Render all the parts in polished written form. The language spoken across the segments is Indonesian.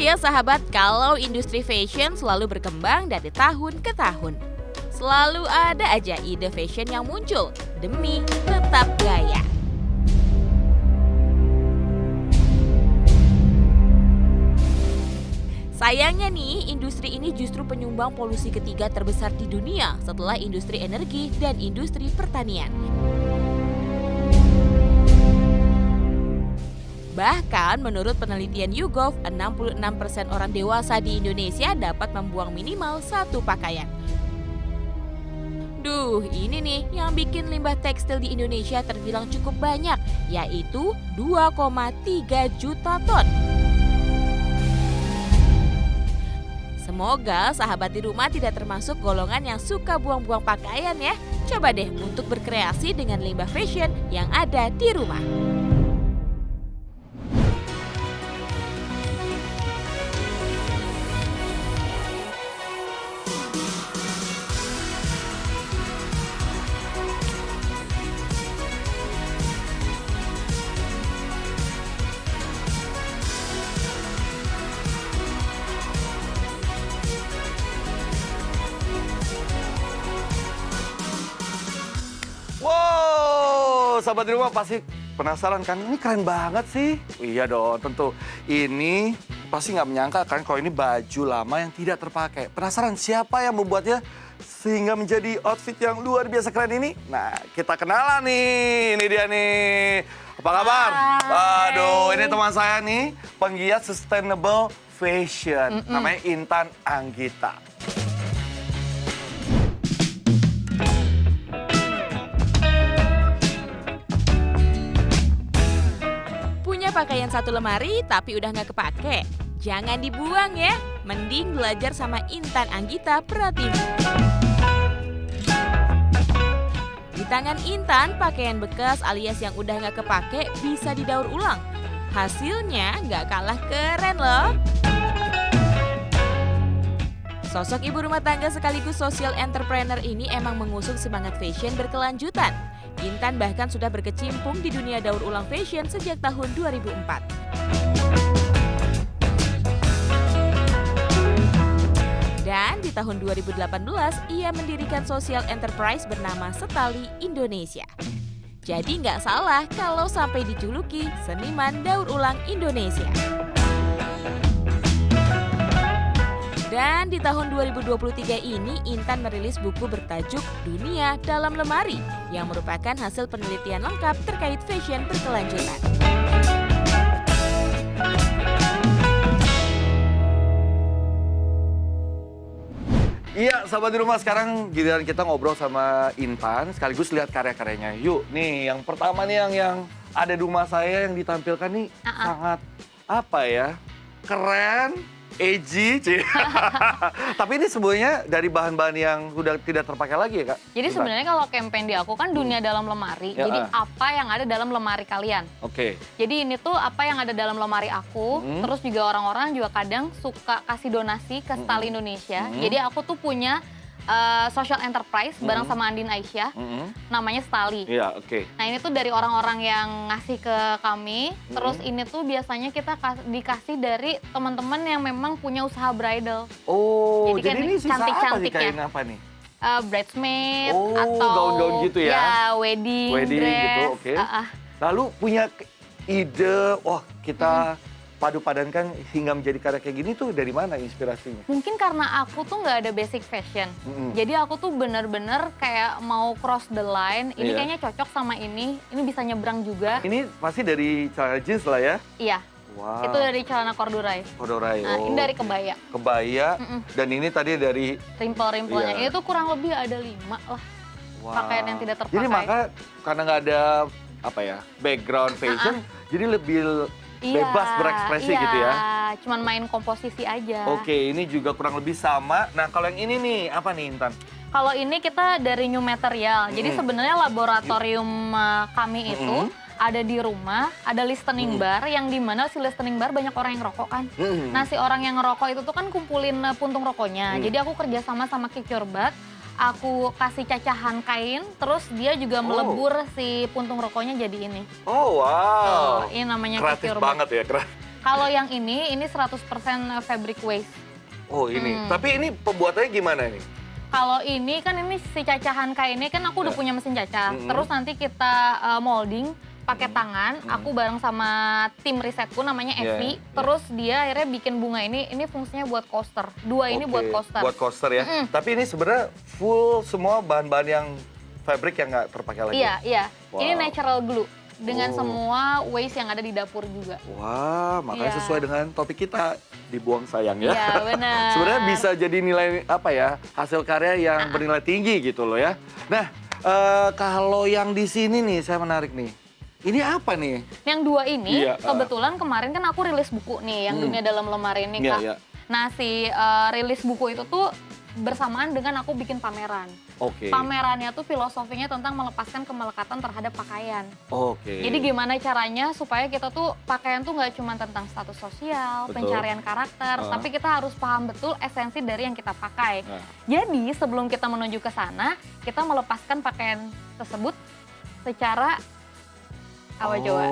ya sahabat, kalau industri fashion selalu berkembang dari tahun ke tahun. Selalu ada aja ide fashion yang muncul demi tetap gaya. Sayangnya nih, industri ini justru penyumbang polusi ketiga terbesar di dunia setelah industri energi dan industri pertanian. Bahkan menurut penelitian YouGov, 66% orang dewasa di Indonesia dapat membuang minimal satu pakaian. Duh, ini nih yang bikin limbah tekstil di Indonesia terbilang cukup banyak, yaitu 2,3 juta ton. Semoga sahabat di rumah tidak termasuk golongan yang suka buang-buang pakaian ya. Coba deh untuk berkreasi dengan limbah fashion yang ada di rumah. Wow, sahabat di rumah pasti penasaran kan, ini keren banget sih. Iya dong, tentu. Ini pasti nggak menyangka kan kalau ini baju lama yang tidak terpakai. Penasaran siapa yang membuatnya sehingga menjadi outfit yang luar biasa keren ini? Nah, kita kenalan nih, ini dia nih. Apa kabar? Aduh, ini teman saya nih, penggiat sustainable fashion. Namanya Intan Anggita. Pakaian satu lemari tapi udah nggak kepake. Jangan dibuang ya, mending belajar sama Intan Anggita Pratiwi. Di tangan Intan, pakaian bekas alias yang udah nggak kepake bisa didaur ulang. Hasilnya nggak kalah keren loh. Sosok ibu rumah tangga sekaligus social entrepreneur ini emang mengusung semangat fashion berkelanjutan. Intan bahkan sudah berkecimpung di dunia daur ulang fashion sejak tahun 2004. Dan di tahun 2018, ia mendirikan social enterprise bernama Setali Indonesia. Jadi nggak salah kalau sampai dijuluki seniman daur ulang Indonesia. Dan di tahun 2023 ini, Intan merilis buku bertajuk Dunia Dalam Lemari yang merupakan hasil penelitian lengkap terkait fashion berkelanjutan. Iya, sahabat di rumah, sekarang giliran kita ngobrol sama Intan sekaligus lihat karya-karyanya. Yuk, nih yang pertama nih yang ada di rumah saya yang ditampilkan nih sangat apa ya? Keren. Edgy, tapi ini sebenarnya dari bahan-bahan yang sudah tidak terpakai lagi ya Kak? Jadi sebenarnya kalau campaign di aku kan dunia dalam lemari, Ya, jadi apa yang ada dalam lemari kalian. Oke. Jadi ini tuh apa yang ada dalam lemari aku, terus juga orang-orang juga kadang suka kasih donasi ke Setali Indonesia. Jadi aku tuh punya social enterprise bareng sama Andin Aisyah, namanya Setali. Iya, oke. Nah ini tuh dari orang-orang yang ngasih ke kami, terus ini tuh biasanya kita dikasih dari teman-teman yang memang punya usaha bridal. Oh, jadi kan ini sisa apa nih, cantik-cantiknya. kain apa nih? Bridesmaid Oh, atau gaun-gaun gitu ya? Ya, wedding dress. Gitu, oke. Lalu punya ide, wah kita padu-padankan hingga menjadi karya kayak gini tuh dari mana inspirasinya? Mungkin karena aku tuh nggak ada basic fashion. Jadi aku tuh bener-bener kayak mau cross the line, ini kayaknya cocok sama ini bisa nyebrang juga. Ini pasti dari celana jeans lah ya? Iya, Wow. itu dari celana corduroy. Corduroy, Nah, ini dari kebaya. Kebaya, dan ini tadi dari... Rimpel-rimpelnya, Iya. ini tuh kurang lebih ada 5 lah. Pakaian yang tidak terpakai. Jadi maka karena nggak ada apa ya background fashion, jadi lebih bebas berekspresi gitu ya? Iya, cuman main komposisi aja. Oke, ini juga kurang lebih sama. Nah, kalau yang ini nih, apa nih Intan? Kalau ini kita dari new material. Jadi sebenarnya laboratorium kami itu ada di rumah, ada listening bar yang dimana si listening bar banyak orang yang ngerokok kan. Nah si orang yang ngerokok itu tuh kan kumpulin puntung rokoknya. Jadi aku kerjasama sama Kicurbat. Aku kasih cacahan kain, terus dia juga melebur si puntung rokoknya jadi ini. Oh wow. Ini namanya kreatif Kicurbat. banget ya, Kalau yang ini 100% fabric waste. Oh ini, tapi ini pembuatannya gimana nih? Kalau ini kan ini si cacahan kainnya kan aku udah punya mesin cacah. Terus nanti kita molding pakai tangan. Aku bareng sama tim risetku namanya Evi. Terus dia akhirnya bikin bunga ini fungsinya buat coaster. Dua ini buat coaster. Buat coaster ya. Tapi ini sebenarnya full semua bahan-bahan yang fabric yang nggak terpakai lagi. Iya. Wow. Ini natural glue dengan semua waste yang ada di dapur juga. Wah, makanya sesuai dengan topik kita, dibuang sayang ya. Iya, benar. Sebenarnya bisa jadi nilai apa ya, hasil karya yang bernilai tinggi gitu loh ya. Nah, kalau yang di sini nih saya menarik nih. Ini apa nih? Yang dua ini kebetulan kemarin kan aku rilis buku nih yang Dunia Dalam Lemari ini, Kak. Iya. Nah, si rilis buku itu tuh bersamaan dengan aku bikin pameran. Oke. Pamerannya tuh filosofinya tentang melepaskan kemelekatan terhadap pakaian. Oke. Jadi gimana caranya supaya kita tuh pakaian tuh nggak cuma tentang status sosial, Betul. pencarian karakter, tapi kita harus paham betul esensi dari yang kita pakai. Jadi sebelum kita menuju ke sana, kita melepaskan pakaian tersebut secara apa coba?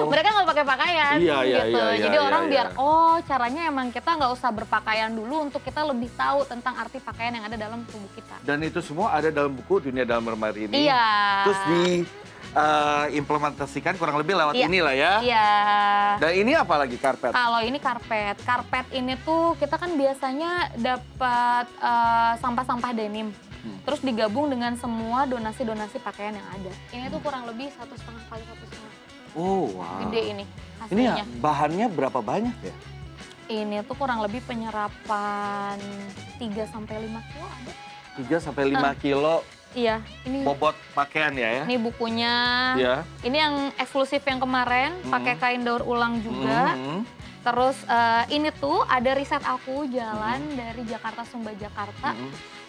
Mereka nggak pakai pakaian Iya, gitu. Jadi iya, orang iya. biar caranya emang kita nggak usah berpakaian dulu untuk kita lebih tahu tentang arti pakaian yang ada dalam tubuh kita. Dan itu semua ada dalam buku Dunia Dalam Lemari ini. Iya. Terus diimplementasikan kurang lebih lewat Iya. inilah ya. Iya. Dan ini apa lagi karpet? Kalau ini karpet. Karpet ini tuh kita kan biasanya dapat sampah-sampah denim. Terus digabung dengan semua donasi-donasi pakaian yang ada. Ini tuh kurang lebih 1,5 kali 1,5. Oh, wow. Gede ini Ini ya, hasilnya. bahannya berapa banyak ya? Ini tuh kurang lebih penyerapan 3-5 kilo ada. 3-5 kilo Iya, ini bobot pakaian ya? ini bukunya. Iya. Ini yang eksklusif yang kemarin, pakai kain daur ulang juga. Terus ini tuh ada riset aku jalan dari Jakarta Sumba Jakarta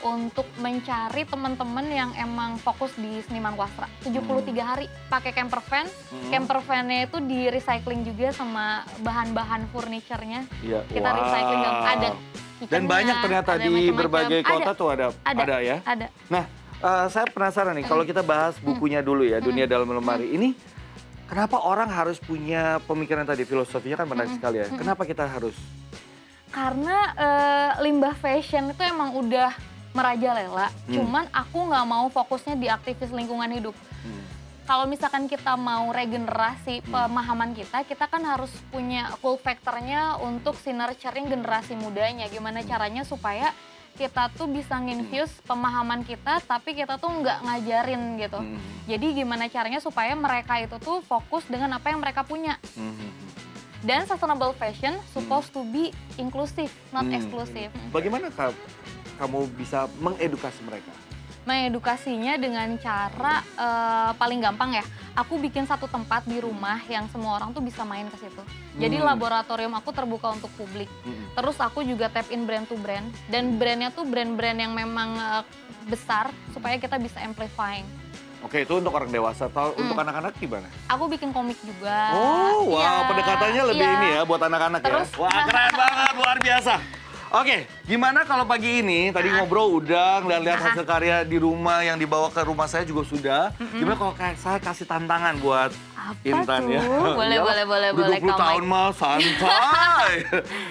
untuk mencari teman-teman yang emang fokus di seniman wastra. 73 hari pakai camper van. Camper van-nya itu di recycling juga sama bahan-bahan furniture-nya. Iya. Kita recycling dan ada Dan banyak ternyata ada di macam-macam. berbagai kota tuh ada ya? Ada. Nah, saya penasaran nih, kalau kita bahas bukunya dulu ya, Dunia Dalam Lemari. Ini kenapa orang harus punya pemikiran tadi, filosofinya kan menarik sekali ya. Kenapa kita harus? Karena limbah fashion itu emang udah merajalela. Cuman aku nggak mau fokusnya di aktivis lingkungan hidup. Kalau misalkan kita mau regenerasi pemahaman kita kan harus punya cool factor-nya untuk nurturing generasi mudanya. Gimana caranya supaya kita tuh bisa nginfuse pemahaman kita, tapi kita tuh nggak ngajarin gitu. Jadi gimana caranya supaya mereka itu tuh fokus dengan apa yang mereka punya. Dan sustainable fashion supposed to be inclusive, not exclusive. Bagaimana kamu bisa mengedukasi mereka? Mengedukasinya dengan cara paling gampang ya. Aku bikin satu tempat di rumah yang semua orang tuh bisa main ke situ. Jadi laboratorium aku terbuka untuk publik. Terus aku juga tap in brand to brand. Dan brandnya tuh brand-brand yang memang besar supaya kita bisa amplifying. Oke, itu untuk orang dewasa atau untuk anak-anak gimana? Aku bikin komik juga. Oh, wow, Iya, pendekatannya lebih iya. ini ya buat anak-anak ya. Terus, Wah, keren banget, luar biasa. Oke, gimana kalau pagi ini, tadi ngobrol udah, ngeliat hasil karya di rumah yang dibawa ke rumah saya juga sudah. Gimana kalau saya kasih tantangan buat Intan tuh? ya? Boleh, Iyalah, boleh, udah boleh, 20 Kak tahun mah santai.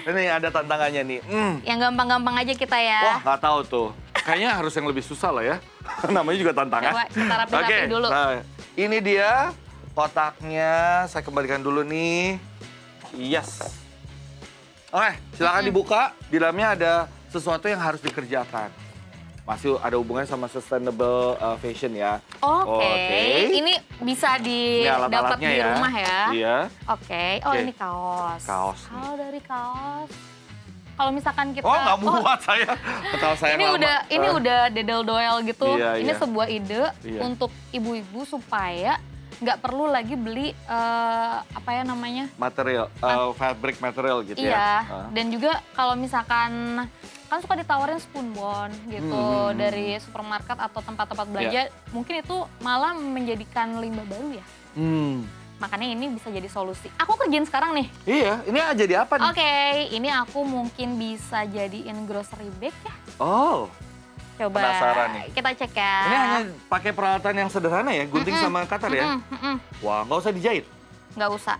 Ini ada tantangannya nih. Yang gampang-gampang aja kita ya. Wah, nggak tahu tuh. Kayaknya harus yang lebih susah lah ya. Namanya juga tantangan. Coba kita rapi-rapi dulu. Nah, ini dia kotaknya. Saya kembalikan dulu nih. Yes. Oke, silakan dibuka. Di dalamnya ada sesuatu yang harus dikerjakan. Masih ada hubungannya sama sustainable fashion ya. Oke. Ini bisa Ini didapat alat-alatnya di rumah ya. Iya. Oke. Oh, Oke. ini kaos. Kaos. Kalau dari kaos. Kalau misalkan kita Oh, nggak muat saya. Kalau saya ini lama. ini udah dedel doel gitu. Iya, Ini iya. sebuah ide Iya. untuk ibu-ibu supaya nggak perlu lagi beli apa ya namanya? Material, fabric material gitu ya. Iya. Dan juga kalau misalkan kan suka ditawarin spunbond gitu dari supermarket atau tempat-tempat belanja, mungkin itu malah menjadikan limbah baru ya. Makanya ini bisa jadi solusi. Aku kerjain sekarang nih. Iya, ini jadi apa nih? Oke, ini aku mungkin bisa jadiin grocery bag ya. Oh, Coba penasaran nih. kita cek ya. Ini hanya pakai peralatan yang sederhana ya, gunting sama cutter ya? Wah, nggak usah dijahit. Nggak usah.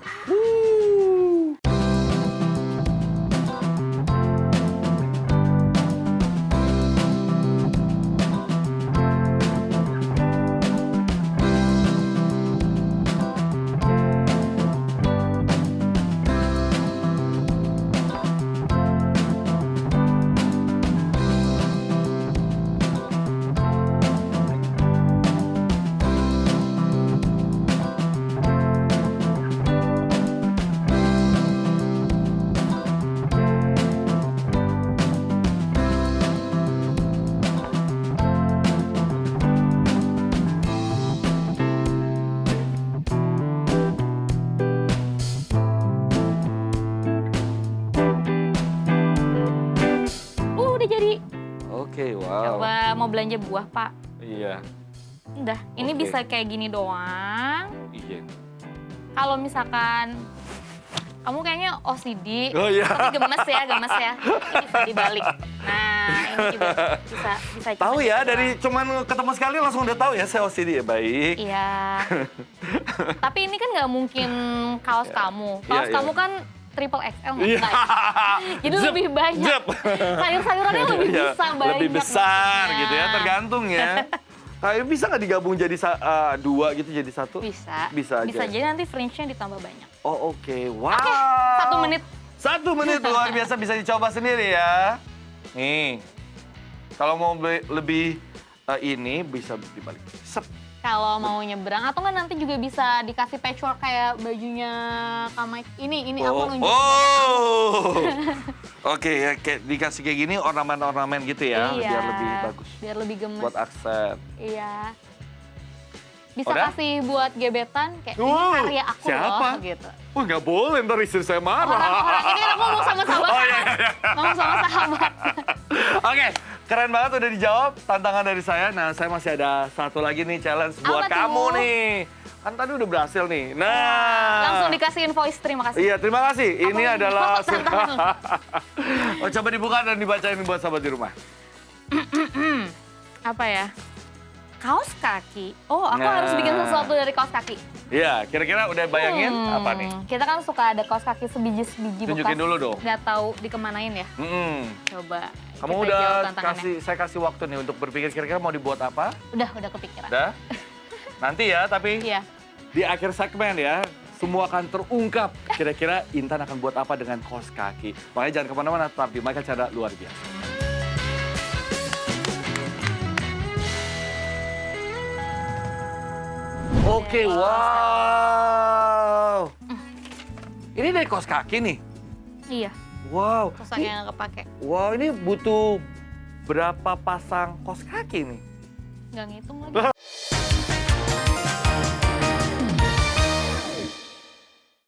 Oke, wow. Coba mau belanja buah, Pak. Iya. Udah, ini Oke. bisa kayak gini doang. Iya. Kalau misalkan kamu kayaknya OCD, Oh iya. tapi gemes ya. Ini bisa dibalik. Nah, ini juga bisa. Tahu cuma ya, gitu dari doang. cuman ketemu sekali langsung udah tahu ya saya OCD ya. Baik. Iya. Tapi ini kan nggak mungkin kaos kamu. Kaos Iya. kamu kan triple XL nggak? Iya. Nggak ya? Jadi Zep, lebih banyak. zep. Sayur-sayurannya lebih Iya, bisa banyak. lebih besar maksudnya. gitu ya, tergantung ya. Kayak bisa nggak digabung jadi dua gitu jadi satu? Bisa. Bisa aja. Bisa jadi nanti fringe-nya ditambah banyak. Oh oke, wow. Oke, 1 menit. 1 menit luar biasa, bisa dicoba sendiri ya. Nih, kalau mau lebih ini bisa dibalik. Sep. Kalau mau nyebrang atau nggak nanti juga bisa dikasih patchwork kayak bajunya Kamai. Ini aku nunjukin. Oh. Oke, ya kayak dikasih kayak gini ornamen-ornamen gitu ya, Iya, biar lebih bagus. Biar lebih gemes. Buat aksen. Iya. Bisa Udah? kasih buat gebetan kayak ini Wow, karya aku siapa? loh gitu. Wah nggak boleh, ntar istri saya marah. Orang-orang ini aku ngomong sama sahabat. Oh, iya. Ngomong sama sahabat. Oke, keren banget udah dijawab tantangan dari saya. Nah, saya masih ada satu lagi nih challenge buat Apa tuh? kamu nih. Kan tadi udah berhasil nih. Nah. Langsung dikasih invoice, terima kasih. Iya, terima kasih. Ini Apa adalah tantangan? Oh, coba dibuka dan dibacain buat sahabat di rumah. Apa ya? Kaos kaki. Oh, aku Nah. harus bikin sesuatu dari kaos kaki. Iya, kira-kira udah bayangin apa nih? Kita kan suka ada kaos kaki sebiji-sebiji Tunjukin bekas. dulu dong. Nggak tahu dikemanain ya. Mm-mm. Coba. Kamu kita udah jawab tantangannya. saya kasih waktu nih untuk berpikir kira-kira mau dibuat apa? Udah kepikiran. Udah? Nanti ya, tapi Iya. di akhir segmen ya, semua akan terungkap. Kira-kira Intan akan buat apa dengan kaos kaki. Makanya jangan kemana-mana, tetap di Michael Chandra Luar Biasa. Oke, wow. Ini dari kaos kaki nih. Iya. Wow. Kaos kaki yang nggak kepake. Wow, ini butuh berapa pasang kaos kaki nih? Nggak ngitung lagi.